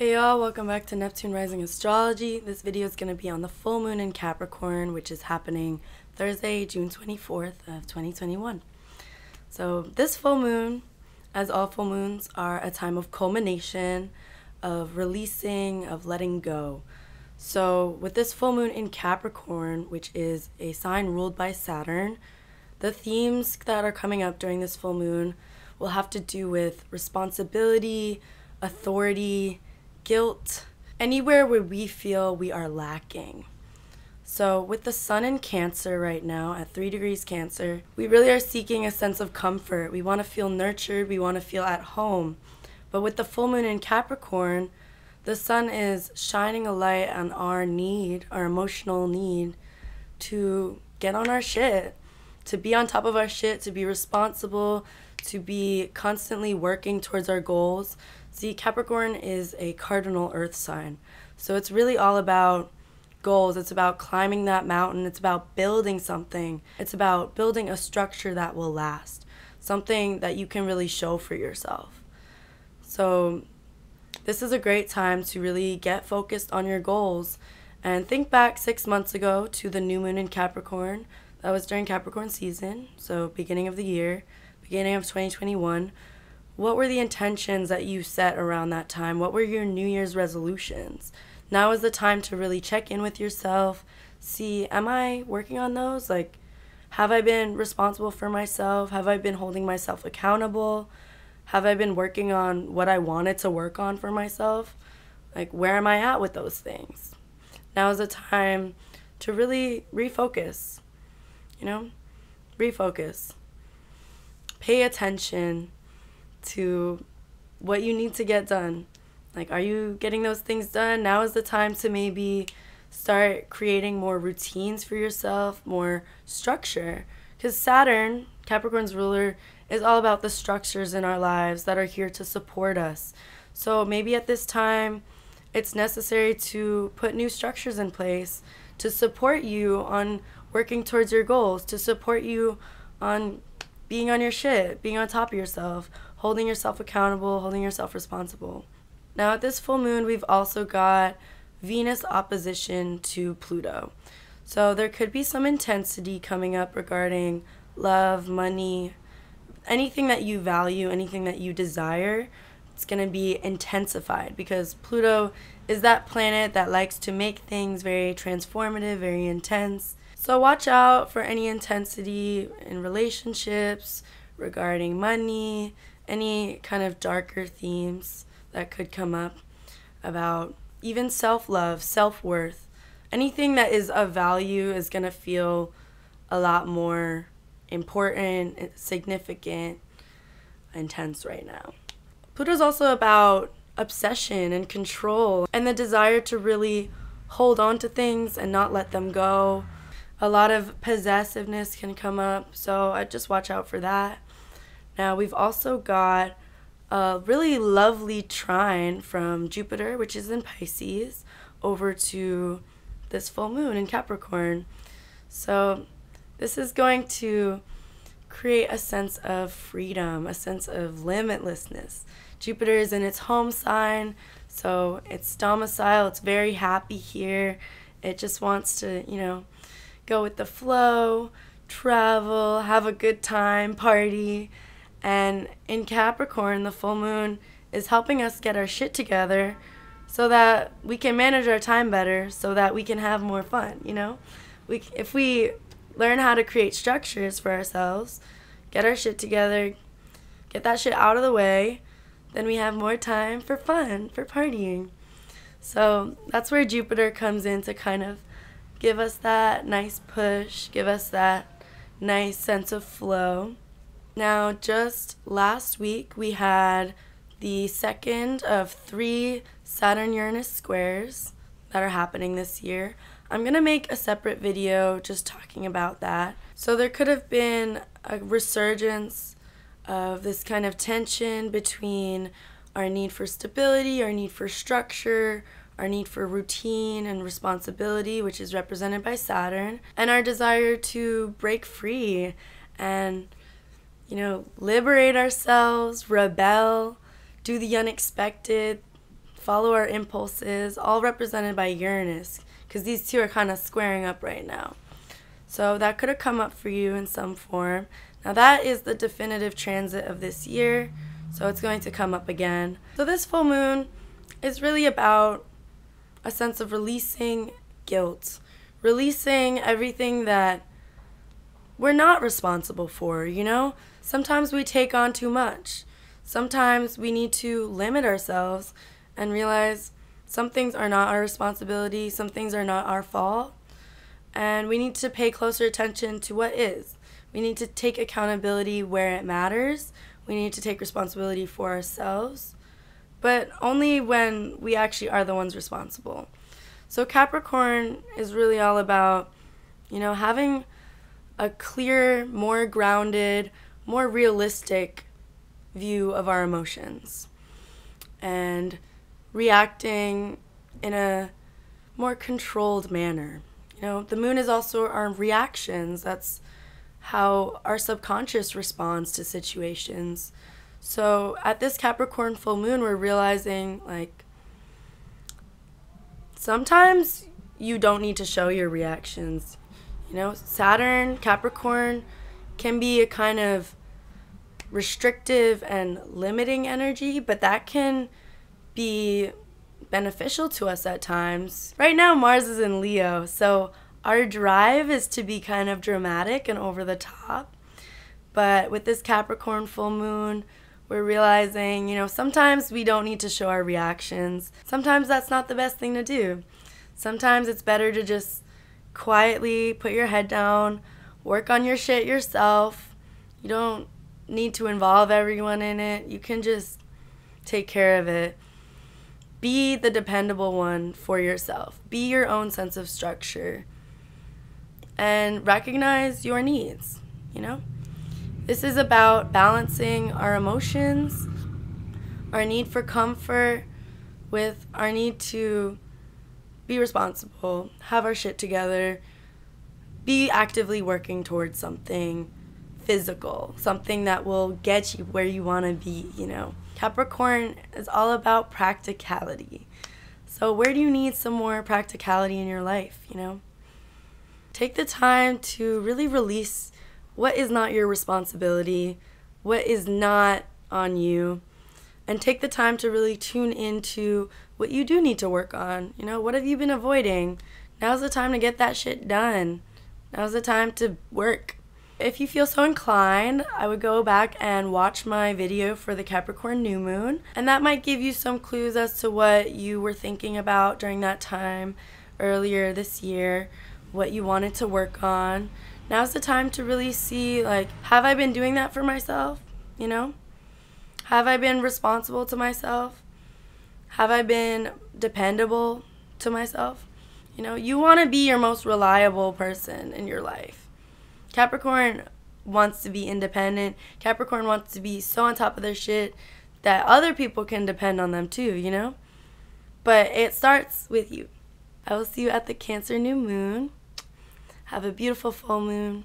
Hey y'all, welcome back to Neptune Rising Astrology. This video is going to be on the full moon in Capricorn, which is happening Thursday, June 24th of 2021. So this full moon, as all full moons, are a time of culmination, of releasing, of letting go. So with this full moon in Capricorn, which is a sign ruled by Saturn, the themes that are coming up during this full moon will have to do with responsibility, authority, guilt, anywhere where we feel we are lacking. So with the sun in Cancer right now at 3 degrees Cancer, we really are seeking a sense of comfort. We want to feel nurtured. We want to feel at home. But with the full moon in Capricorn, the sun is shining a light on our need, our emotional need to get on our shit, to be on top of our shit, to be responsible, to be constantly working towards our goals. See, Capricorn is a cardinal earth sign. So it's really all about goals. It's about climbing that mountain. It's about building something. It's about building a structure that will last, something that you can really show for yourself. So this is a great time to really get focused on your goals and think back 6 months ago to the new moon in Capricorn. That was during Capricorn season, so beginning of the year, beginning of 2021. What were the intentions that you set around that time? What were your New Year's resolutions? Now is the time to really check in with yourself, see, am I working on those? Like, have I been responsible for myself? Have I been holding myself accountable? Have I been working on what I wanted to work on for myself? Like, where am I at with those things? Now is the time to really refocus, refocus. Pay attention to what you need to get done. Like, are you getting those things done? Now is the time to maybe start creating more routines for yourself, more structure. Because Saturn, Capricorn's ruler, is all about the structures in our lives that are here to support us. So maybe at this time, it's necessary to put new structures in place to support you on working towards your goals, to support you on being on your shit, being on top of yourself, holding yourself accountable, holding yourself responsible. Now at this full moon, we've also got Venus opposition to Pluto. So there could be some intensity coming up regarding love, money, anything that you value, anything that you desire. It's going to be intensified because Pluto is that planet that likes to make things very transformative, very intense. So watch out for any intensity in relationships, regarding money, any kind of darker themes that could come up about even self-love, self-worth. Anything that is of value is going to feel a lot more important, significant, intense right now. Pluto's also about obsession and control and the desire to really hold on to things and not let them go. A lot of possessiveness can come up, so I just watch out for that. Now we've also got a really lovely trine from Jupiter, which is in Pisces, over to this full moon in Capricorn. So this is going to create a sense of freedom, a sense of limitlessness. Jupiter is in its home sign, so it's domicile, it's very happy here. It just wants to, go with the flow, travel, have a good time, party. And in Capricorn, the full moon is helping us get our shit together so that we can manage our time better, so that we can have more fun, If we learn how to create structures for ourselves, get our shit together, get that shit out of the way, then we have more time for fun, for partying. So that's where Jupiter comes in to kind of give us that nice push, give us that nice sense of flow. Now, just last week, we had the second of 3 Saturn-Uranus squares that are happening this year. I'm going to make a separate video just talking about that. So there could have been a resurgence of this kind of tension between our need for stability, our need for structure, our need for routine and responsibility, which is represented by Saturn, and our desire to break free and liberate ourselves, rebel, do the unexpected, follow our impulses, all represented by Uranus, because these two are kind of squaring up right now. So that could have come up for you in some form. Now that is the definitive transit of this year, so it's going to come up again. So this full moon is really about a sense of releasing guilt, releasing everything that we're not responsible for, you know? Sometimes we take on too much. Sometimes we need to limit ourselves and realize some things are not our responsibility, some things are not our fault, and we need to pay closer attention to what is. We need to take accountability where it matters. We need to take responsibility for ourselves, but only when we actually are the ones responsible. So Capricorn is really all about, you know, having a clear, more grounded, more realistic view of our emotions and reacting in a more controlled manner. You know, the moon is also our reactions. That's how our subconscious responds to situations. So at this Capricorn full moon, we're realizing, like, sometimes you don't need to show your reactions. You know, Saturn, Capricorn can be a kind of restrictive and limiting energy, but that can be beneficial to us at times. Right now, Mars is in Leo, so our drive is to be kind of dramatic and over the top. But with this Capricorn full moon, we're realizing, you know, sometimes we don't need to show our reactions. Sometimes that's not the best thing to do. Sometimes it's better to just quietly put your head down, work on your shit yourself. You don't need to involve everyone in it. You can just take care of it. Be the dependable one for yourself. Be your own sense of structure. And recognize your needs, you know? This is about balancing our emotions, our need for comfort, with our need to be responsible, have our shit together, be actively working towards something physical, something that will get you where you want to be, you know? Capricorn is all about practicality. So where do you need some more practicality in your life, you know? Take the time to really release what is not your responsibility, what is not on you, and take the time to really tune into what you do need to work on. You know, what have you been avoiding? Now's the time to get that shit done. Now's the time to work. If you feel so inclined, I would go back and watch my video for the Capricorn new moon, and that might give you some clues as to what you were thinking about during that time earlier this year, what you wanted to work on. Now's the time to really see, like, have I been doing that for myself? You know? Have I been responsible to myself? Have I been dependable to myself? You know, you want to be your most reliable person in your life. Capricorn wants to be independent. Capricorn wants to be so on top of their shit that other people can depend on them too, you know? But it starts with you. I will see you at the Cancer new moon. Have a beautiful full moon.